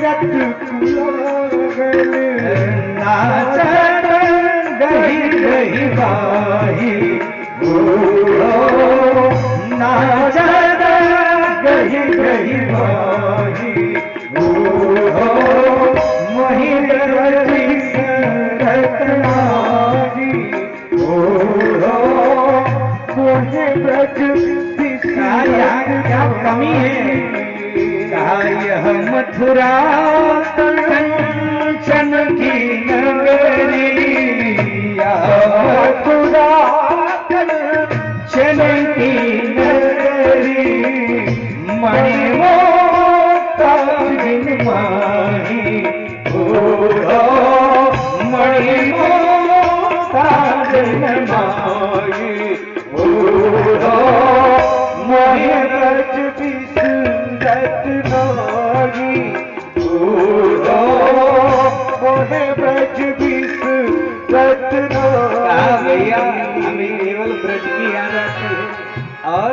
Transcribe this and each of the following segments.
नाचत गही गही बाही नाचत गही गही बाही मोहित रवि सरतनारी मोहे ब्रज क्या कमी है? कहा यह मथुरा कंचन की नगरी, मथुरा कंचन की नगरी, मणिमोक्ता जिन माही मणिमोक्ता जिन माही मोहे ब्रज विसुरत नारी मोहे ब्रज विसुरत नारी। भैया हमें केवल ब्रज की याद आती है। और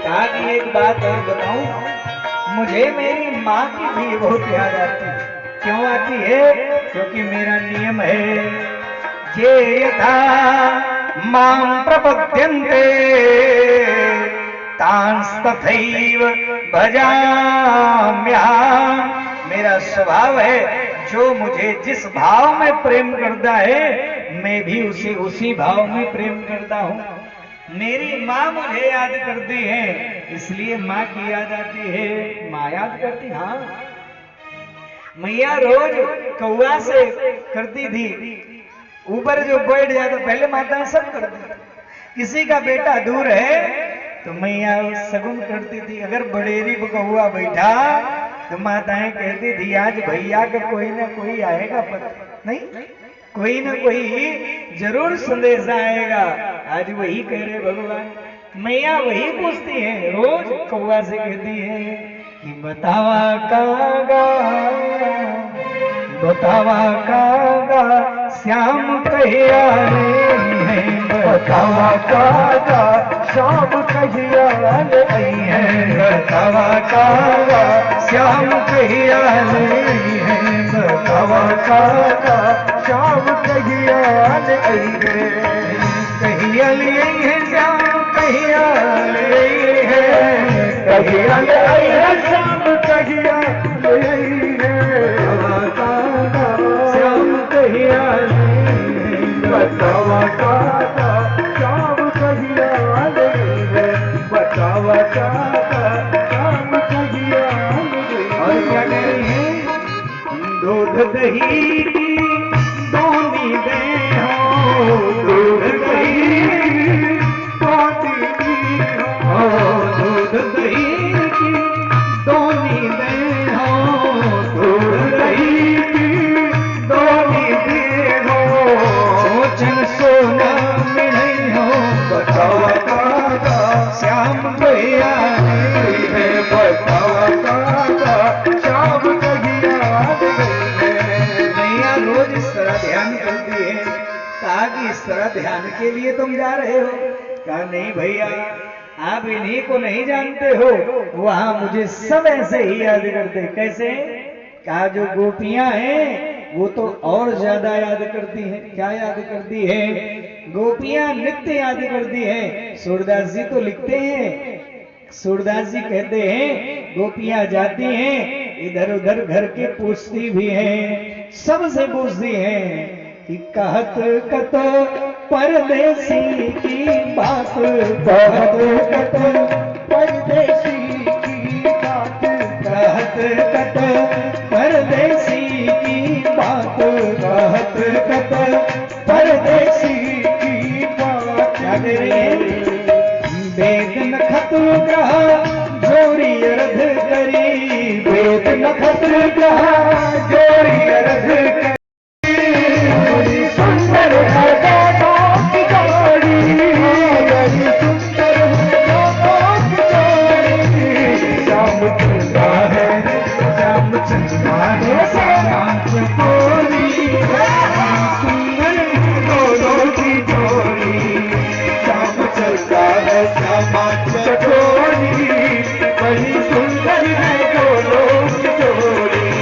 कहा कि एक बात और बताऊं, मुझे मेरी माँ की भी बहुत याद आती है। क्यों आती है? क्योंकि मेरा नियम है ये यथा मां प्रपद्यन्ते तांस्तथैव भजाम्यहम्। मेरा स्वभाव है, जो मुझे जिस भाव में प्रेम करता है मैं भी उसी भाव में प्रेम करता हूँ। मेरी माँ मुझे याद करती है, इसलिए माँ की याद आती है। माँ याद करती, हाँ मैया रोज कौआ से करती थी, ऊपर जो बैठ जाता, पहले माताएं सब करती। किसी का बेटा दूर है तो मैया सगुन करती थी। अगर बड़ेरी कौआ बैठा तो माताएं कहती थी आज भैया का कोई ना कोई आएगा, पता नहीं कोई ना कोई जरूर संदेश आएगा। आज वही कह रहे भगवान। मैया वही पूछती है, रोज कौआ से कहती है कि बतावा कागा श्याम कहिया है, बतावा कागा श्याम कहिया है, बतावा कागा श्याम कहिया है, बतावा कागा श्याम कहिया है, कहिया ले है श्याम कहिया ले है, कहिया ले है श्याम कहिया ले है, श्याम कहिया बतावा काका श्याम कहिया है, बतावा काका श्याम कहिया। और क्या कह रही है? दूध दही की दोनी दे हो, दूध दही दोनी हो, दूध दही की दोनी दे हो, दूध दही की दोनी दे हो, सोचन सोना मिले हो, बतावा काका श्याम भैया है, बतावा काका श्याम कहिया है। मैया रोज इस तरह ध्यान करती है। कहा कि इस तरह ध्यान के लिए तुम जा रहे हो? कहा नहीं भैया, आप इन्हीं को नहीं जानते हो, वहां मुझे समय से ही याद करते। कैसे? कहा जो गोपियां हैं वो तो और ज्यादा याद करती हैं। क्या याद करती है? गोपियां नित्य याद करती हैं। सूरदास जी तो लिखते हैं, सूरदास जी कहते हैं गोपियां जाती हैं इधर उधर घर के पूछती भी हैं, सबसे पूछती हैं कि कहत कत परदेसी की बात, कहत कत परदेसी की बात, कहत कत परदेसी की बात, कहत कत परदेसी की बात। क्या कह रही है? वेद नखत कहा जोरी अरध करी, वेद नखत कहा जोरी अरध करी, सुंदर है दोनों की जोड़ी, सुंदर है दोनों की जोड़ी, श्याम चंदा है श्याम चंदा है श्याम चकोरी, सुंदर दोनों की जोड़ी, श्याम चंदा है श्यामा चकोरी, बड़ी सुंदर है दोनों की जोड़ी।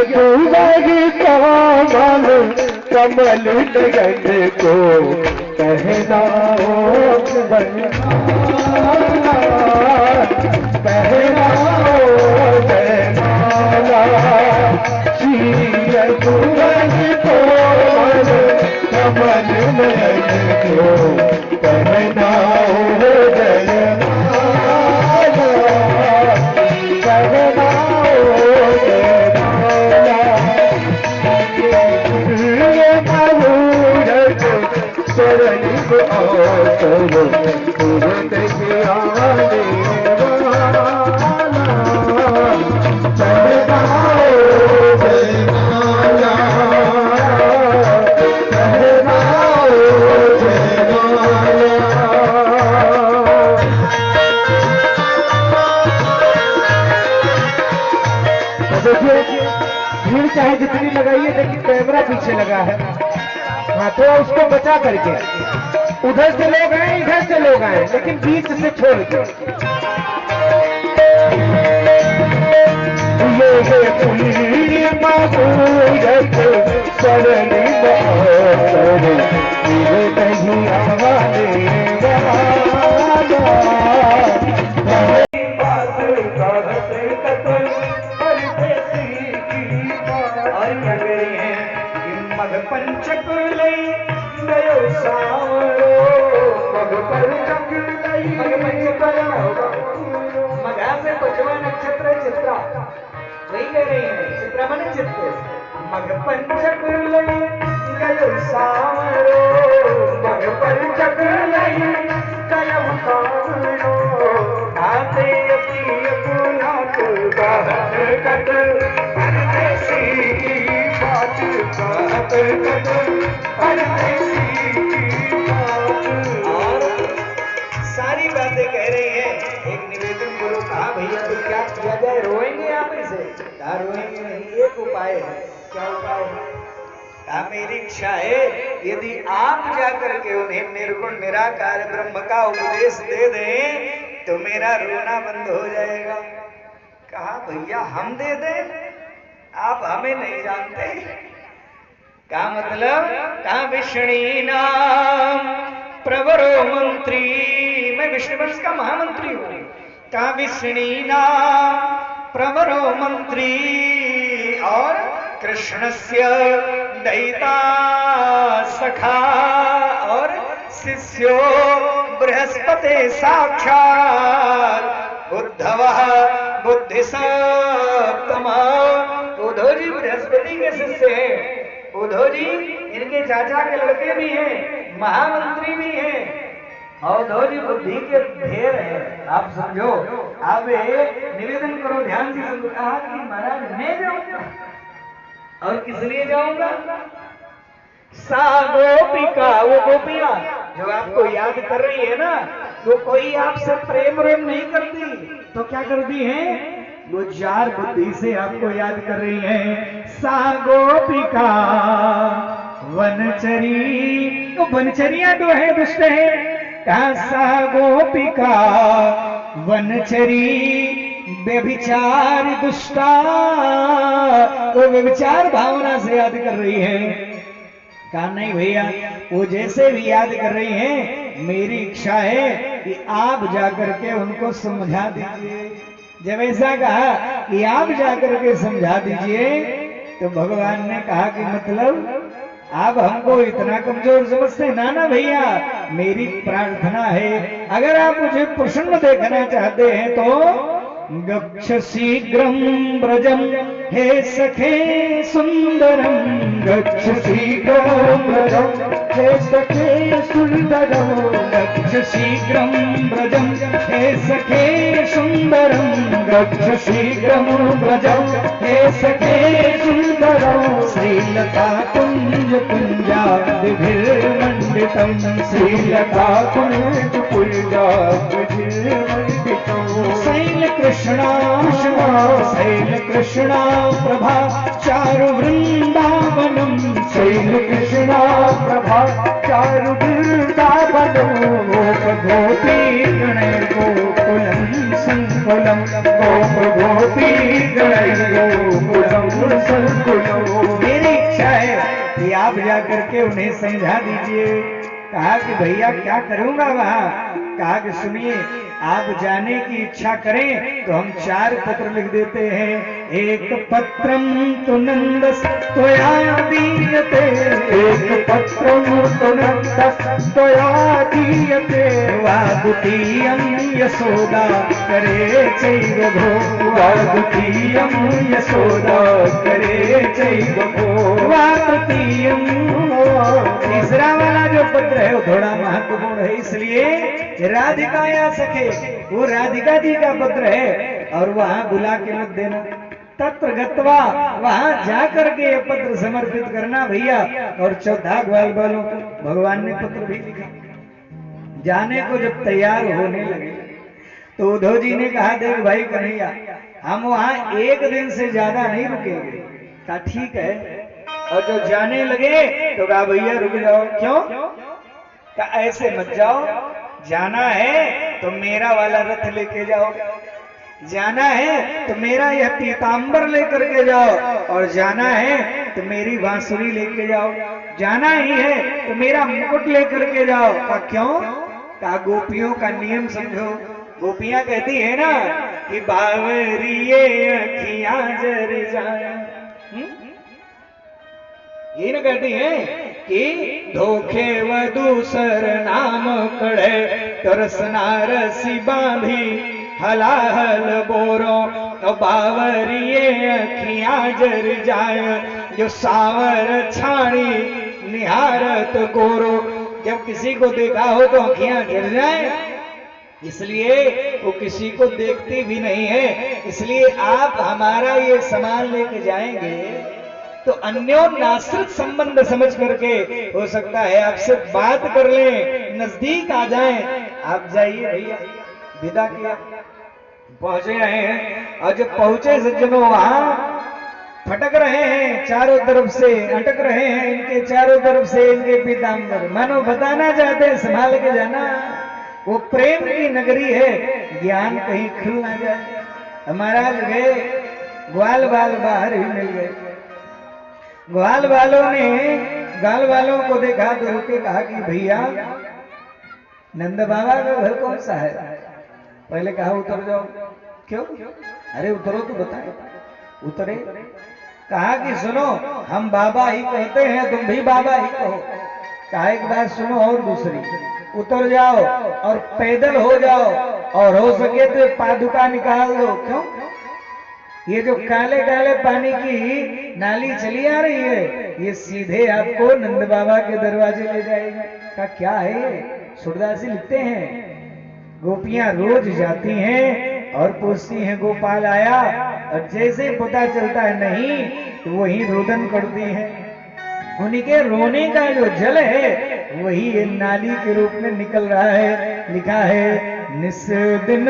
यदुवर कमल कमल नयन को पहनाओ जयमाला, पहनाओ जयमाला। श्री यदुवर कमल कमल नयन को पहनाओ जयमाला, भीड़ चाहे जितनी लगाइए लेकिन कैमरा पीछे लगा है। हाँ, तो उसको बचा करके उधर से लोग आए इधर से लोग आए, लेकिन बीच से छोड़ के पंचक लई गयो सावरो, मग पंचक लई मगा से पचवा नक्षत्र चित्रा वही कह रही है, चित्रा मन चित्र। मग पंचक लई गयो सावरो, मग पंचक लई गयो सावरो। आते अति गुनात बात कट परदेसी की बात बात कट परदेसी की बात। और सारी बातें कह रही है। एक निवेदन करो, कहा भैया तो क्या किया जाए, रोएंगे आप इसे? कहा रोएंगे नहीं, एक उपाय है। क्या उपाय है? कहा मेरी इच्छा है यदि आप जाकर के उन्हें निर्गुण निराकार ब्रह्म का उपदेश दे दें तो मेरा रोना बंद हो जाएगा। कहा भैया हम दे दें, आप हमें नहीं जानते। क्या मतलब? कहा विष्णु नाम प्रवरो मंत्री, मैं विष्णुवंश का महामंत्री हूं। कहा विष्णु नाम प्रवरो मंत्री और कृष्णस्य दयिता सखा और शिष्यो बृहस्पति साक्षात उद्धवः बुद्धि सप्तमा। उद्धव जी बृहस्पति के शिष्य हैं। उद्धव जी इनके चाचा के लड़के भी हैं, महामंत्री भी हैं। उद्धव जी बुद्धि के ढेर है, आप समझो। अब निवेदन करो, ध्यान से सुनो। कहा कि महाराज मैं जाऊंगा, और किस लिए जाऊंगा? सा गोपिका, वो गोपियां जो आपको याद कर रही है ना, वो कोई आपसे प्रेम नहीं करती तो क्या करती हैं? वो जार बुद्धि से आपको याद कर रही है। सा गोपिका वनचरी, तो वनचरिया तो है, दुष्ट है। सा गोपिका वनचरी व्यभिचार दुष्टा, वो व्यभिचार भावना से याद कर रही है। कहा नहीं भैया, वो जैसे भी याद कर रही हैं, मेरी इच्छा है कि आप जाकर के उनको समझा दीजिए। जब ऐसा कहा कि आप जाकर के समझा दीजिए, तो भगवान ने कहा कि मतलब आप हमको इतना कमजोर समझते? ना ना भैया, मेरी प्रार्थना है, अगर आप मुझे प्रसन्न देखना चाहते हैं तो गच्छ शीघ्रं ब्रजम हे सखे सुंदरम, गच्छ शीघ्रं ब्रजम हे सखे सुंदरम, गच्छ शीघ्रं ब्रजम हे सखे सुंदरम, गच्छ शीघ्रं ब्रजम हे सखे सुंदरम। श्रीलता कुंज कुंजादिभिर्मण्डितं, श्रीलता कुंज कुंजादिभिर्मण्डितं। शैल कृष्णा शैल कृष्णा प्रभा चारु वृंदावनम, शैल कृष्णा प्रभा चारु वृंदावनम। गोप गोपी गणैर गोकुलं संकुलं, गोप गोपी गणैर गोकुलं संकुलं। उन्हें समझा दीजिए। कहा कि भैया क्या करूंगा वहां? कहा कि सुनिए, आप जाने की इच्छा करें तो हम 4 पत्र लिख देते हैं। एक पत्रम तु नंदस त्वया दीयते, एक पत्रम तु नंदस त्वया दीयते, वा द्वितीयं यशोदा करे चैव भो, वा द्वितीयं यशोदा करे चैव भो, वा तृतीयं। तीसरा वाला जो पत्र है वो थोड़ा महत्वपूर्ण है, इसलिए राधिका या सखे, वो राधिका जी का पत्र है और वहां बुला के मत देना। तत्र गत्वा, वहां जाकर के ये पत्र समर्पित करना भैया। और 14 ग्वाल वालों को भगवान ने पत्र भी लिखा। जाने को जब तैयार होने लगे तो उद्धव जी ने कहा, देख भाई कन्हैया, हम वहां 1 दिन से ज्यादा नहीं रुकेंगे। कहा ठीक है। और जब जाने लगे तो कहा भैया रुक जाओ। क्यों? कहा ऐसे मत जाओ, जाना है तो मेरा वाला रथ लेके जाओ, जाना है तो मेरा यह पीतांबर लेकर के जाओ, और जाना है तो मेरी बांसुरी लेके जाओ, जाना ही है तो मेरा मुकुट लेकर के जाओ। का क्यों? का गोपियों का नियम समझो। गोपियां कहती है ना कि बावरिये अखियां जर जाए, ये न कहती है कि धोखे वदूसर नाम कड़े, तरसना रसी बांधी हलाहल बोरो, तो बावरिये अखियां जर जाए, जो सावर छाड़ी निहारत गोरो। जब किसी को देखा हो तो अखियां जर जाए, इसलिए वो किसी को देखती भी नहीं है। इसलिए आप हमारा ये सामान लेके जाएंगे तो अन्योन्याश्रित संबंध समझ करके हो सकता है आपसे बात कर लें, नजदीक आ जाएं। आप जाइए भैया। विदा किया, पहुंचे रहे हैं, और जब पहुंचे सज्जनों वहां फटक रहे हैं चारों तरफ से, अटक रहे हैं इनके चारों तरफ से इनके पीतांबर। मानो बताना चाहते हैं संभाल के जाना, वो प्रेम की नगरी है, ज्ञान कहीं खुल ना जाए। महाराज गए, ग्वाल बाल बाहर ही मिल गए। ग्वाल वालों ने ग्वाल वालों को देखा तो रुके, कहा कि भैया नंद बाबा का घर कौन सा है? पहले कहा उतर जाओ। क्यों? अरे उतरो तो बताए। उतरे, कहा कि सुनो, हम बाबा ही कहते हैं, तुम भी बाबा ही कहो। कहा एक बात सुनो और दूसरी, उतर जाओ और पैदल हो जाओ, और हो सके तो पादुका निकाल दो। क्यों? ये जो काले काले पानी की नाली चली आ रही है, ये सीधे आपको नंद बाबा के दरवाजे ले जाएगी। का क्या है ये? सूरदासी लिखते हैं, गोपियां रोज जाती हैं और पूछती हैं गोपाल आया, और जैसे पता चलता है नहीं तो वही रोदन करती हैं। उन्हीं के रोने का जो जल है वही नाली के रूप में निकल रहा है। लिखा है निस दिन